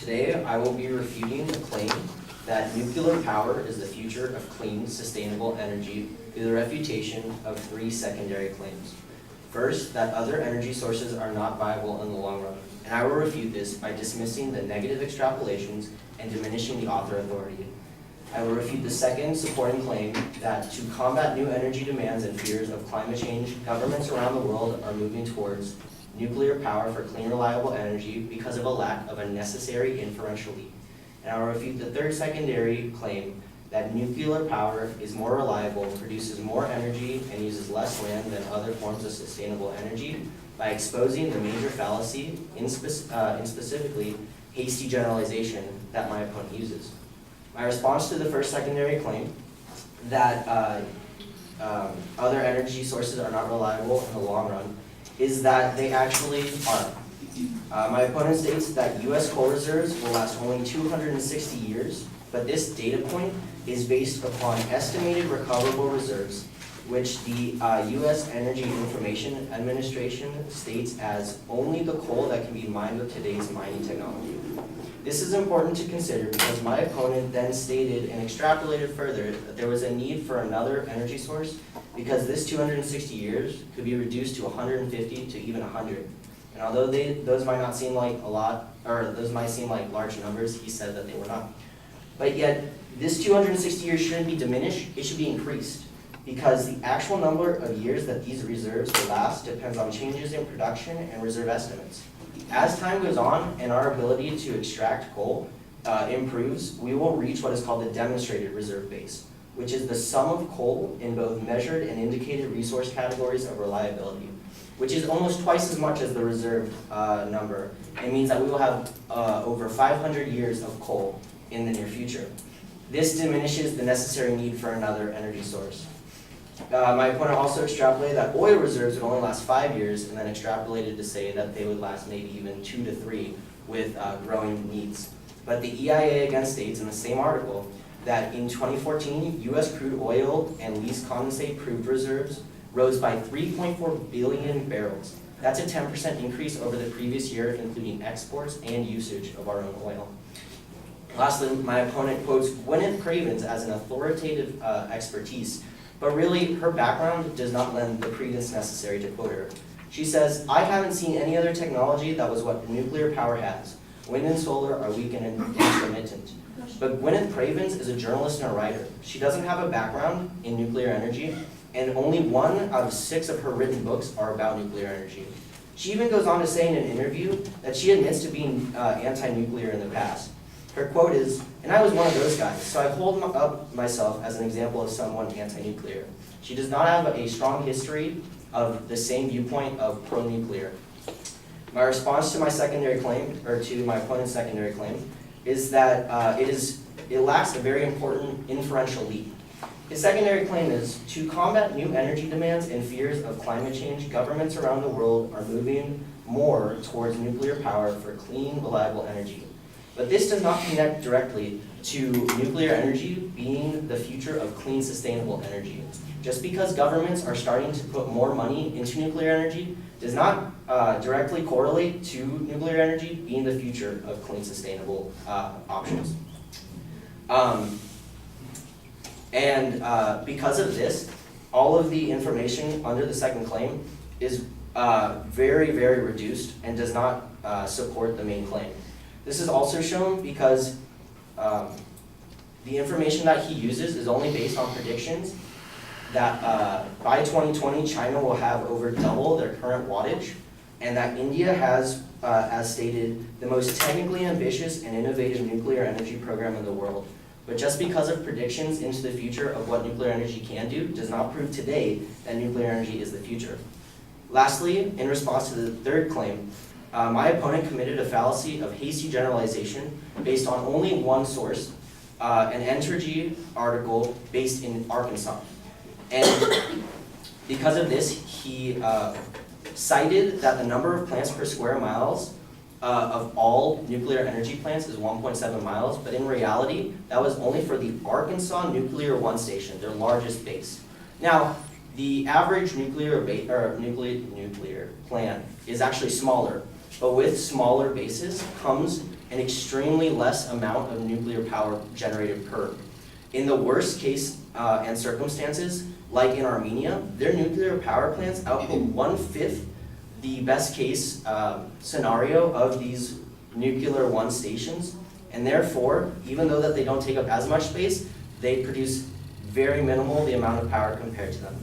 Today, I will be refuting the claim that nuclear power is the future of clean, sustainable energy through the refutation of three secondary claims. First, that other energy sources are not viable in the long run, and I will refute this by dismissing the negative extrapolations and diminishing the author authority. I will refute the second supporting claim that to combat new energy demands and fears of climate change, governments around the world are moving towards nuclear power for clean, reliable energy because of a lack of a necessary inferential leap. And I will refute the third secondary claim that nuclear power is more reliable, produces more energy, and uses less land than other forms of sustainable energy by exposing the major fallacy, in specifically hasty generalization, that my opponent uses. My response to the first secondary claim that other energy sources are not reliable in the long run is that they actually are. My opponent states that U.S. coal reserves will last only 260 years, but this data point is based upon estimated recoverable reserves, which the U.S. Energy Information Administration states as only the coal that can be mined with today's mining technology. This is important to consider because my opponent then stated and extrapolated further that there was a need for another energy source because this 260 years could be reduced to 150 to even 100. And although those might not seem like a lot, or those might seem like large numbers, he said that they were not. But yet, this 260 years shouldn't be diminished, it should be increased because the actual number of years that these reserves will last depends on changes in production and reserve estimates. As time goes on and our ability to extract coal improves, we will reach what is called the demonstrated reserve base, which is the sum of coal in both measured and indicated resource categories of reliability, which is almost twice as much as the reserve number. It means that we will have over 500 years of coal in the near future. This diminishes the necessary need for another energy source. My opponent also extrapolated that oil reserves would only last 5 years and then extrapolated to say that they would last maybe even 2 to 3 with growing needs. But the EIA again states in the same article that in 2014, U.S. crude oil and least condensate proved reserves rose by 3.4 billion barrels. That's a 10% increase over the previous year, including exports and usage of our own oil. Lastly, my opponent quotes Gwyneth Cravens as an authoritative expertise, but really her background does not lend the credence necessary to quote her. She says, "I haven't seen any other technology that was what nuclear power has. Wind and solar are weak and intermittent." But Gwyneth Cravens is a journalist and a writer. She doesn't have a background in nuclear energy, and only 1 out of 6 of her written books are about nuclear energy. She even goes on to say in an interview that she admits to being anti-nuclear in the past. Her quote is, "And I was one of those guys, so I hold up myself as an example of someone anti-nuclear." She does not have a strong history of the same viewpoint of pro-nuclear. My response to my secondary claim, or to my opponent's secondary claim, is that it lacks a very important inferential leap. His secondary claim is, to combat new energy demands and fears of climate change, governments around the world are moving more towards nuclear power for clean, reliable energy. But this does not connect directly to nuclear energy being the future of clean, sustainable energy. Just because governments are starting to put more money into nuclear energy does not directly correlate to nuclear energy being the future of clean, sustainable options. Because of this, all of the information under the second claim is very, very reduced and does not support the main claim. This is also shown because the information that he uses is only based on predictions that by 2020, China will have over double their current wattage, and that India has, as stated, the most technically ambitious and innovative nuclear energy program in the world. But just because of predictions into the future of what nuclear energy can do does not prove today that nuclear energy is the future. Lastly, in response to the third claim, my opponent committed a fallacy of hasty generalization based on only one source, an Entergy article based in Arkansas. And because of this, he cited that the number of plants per square miles of all nuclear energy plants is 1.7 miles, but in reality, that was only for the Arkansas Nuclear 1 station, their largest base. Now, the average nuclear plant is actually smaller, but with smaller bases comes an extremely less amount of nuclear power generated per. In the worst case and circumstances, like in Armenia, their nuclear power plants output 1/5 the best case scenario of these nuclear one stations, and therefore, even though that they don't take up as much space, they produce very minimal the amount of power compared to them.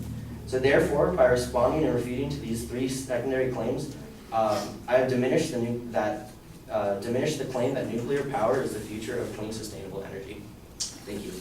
So therefore, by responding and refuting to these three secondary claims, I have diminished the claim that nuclear power is the future of clean, sustainable energy. Thank you.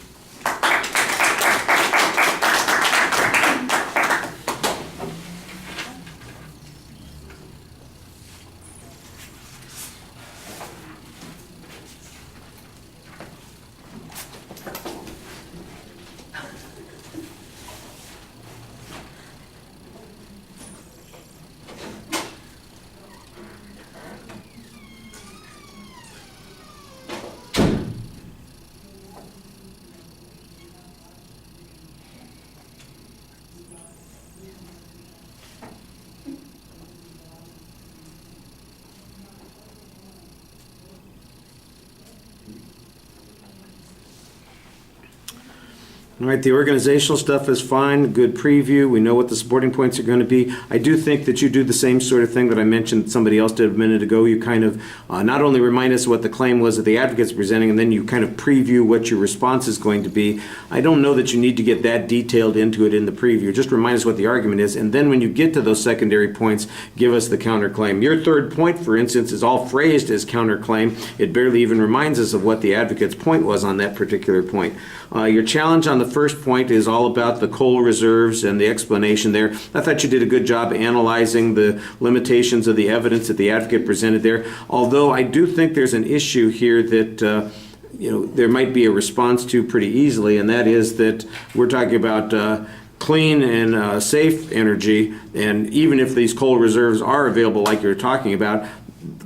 All right, the organizational stuff is fine, good preview. We know what the supporting points are going to be. I do think that you do the same sort of thing that I mentioned somebody else did a minute ago. You kind of not only remind us what the claim was that the advocate's presenting, and then you kind of preview what your response is going to be. I don't know that you need to get that detailed into it in the preview. Just remind us what the argument is, and then when you get to those secondary points, give us the counterclaim. Your third point, for instance, is all phrased as counterclaim. It barely even reminds us of what the advocate's point was on that particular point. Your challenge on the first point is all about the coal reserves and the explanation there. I thought you did a good job analyzing the limitations of the evidence that the advocate presented there, although I do think there's an issue here that there might be a response to pretty easily, and that is that we're talking about clean and safe energy, and even if these coal reserves are available like you're talking about,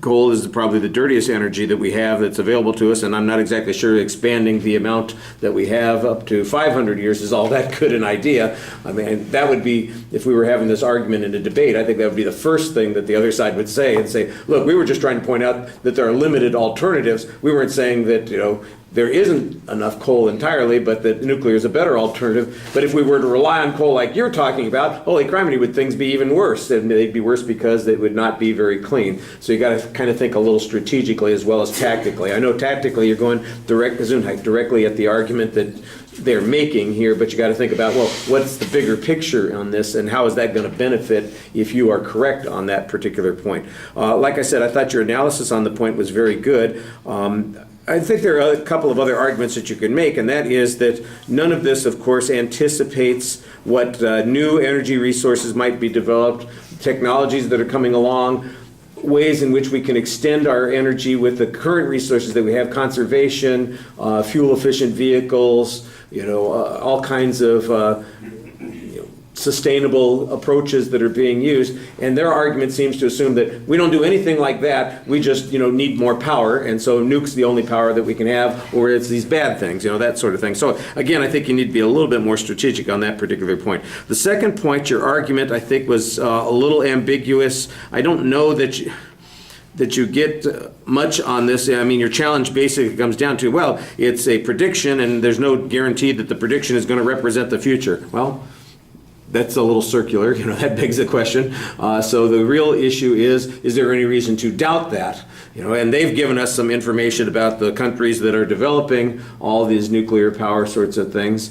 coal is probably the dirtiest energy that we have that's available to us, and I'm not exactly sure expanding the amount that we have up to 500 years is all that good an idea. I mean, that would be, if we were having this argument in a debate, I think that would be the first thing that the other side would say, and say, look, we were just trying to point out that there are limited alternatives. We weren't saying that, there isn't enough coal entirely, but that nuclear is a better alternative. But if we were to rely on coal like you're talking about, holy criminy, would things be even worse? And they'd be worse because they would not be very clean. So you got to kind of think a little strategically as well as tactically. I know tactically you're going directly at the argument that they're making here, but you got to think about, well, what's the bigger picture on this, and how is that going to benefit if you are correct on that particular point? Like I said, I thought your analysis on the point was very good. I think there are a couple of other arguments that you can make, and that is that none of this, of course, anticipates what new energy resources might be developed, technologies that are coming along, ways in which we can extend our energy with the current resources that we have, conservation, fuel-efficient vehicles, all kinds of sustainable approaches that are being used, and their argument seems to assume that we don't do anything like that, we just need more power, and so nuke's the only power that we can have, or it's these bad things, that sort of thing. So again, I think you need to be a little bit more strategic on that particular point. The second point, your argument, I think, was a little ambiguous. I don't know that you get much on this. I mean, your challenge basically comes down to, well, it's a prediction, and there's no guarantee that the prediction is going to represent the future. Well, that's a little circular, that begs the question. So the real issue is there any reason to doubt that? And they've given us some information about the countries that are developing all these nuclear power sorts of things,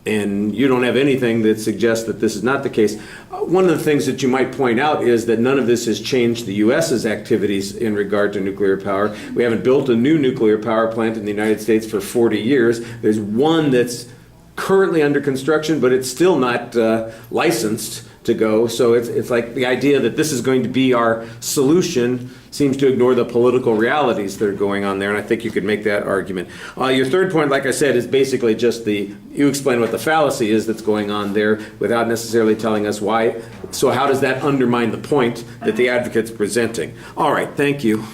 and you don't have anything that suggests that this is not the case. One of the things that you might point out is that none of this has changed the U.S.'s activities in regard to nuclear power. We haven't built a new nuclear power plant in the United States for 40 years. There's one that's currently under construction, but it's still not licensed to go. So it's like the idea that this is going to be our solution seems to ignore the political realities that are going on there, and I think you could make that argument. Your third point, like I said, is basically just you explain what the fallacy is that's going on there without necessarily telling us why. So how does that undermine the point that the advocate's presenting? All right, thank you.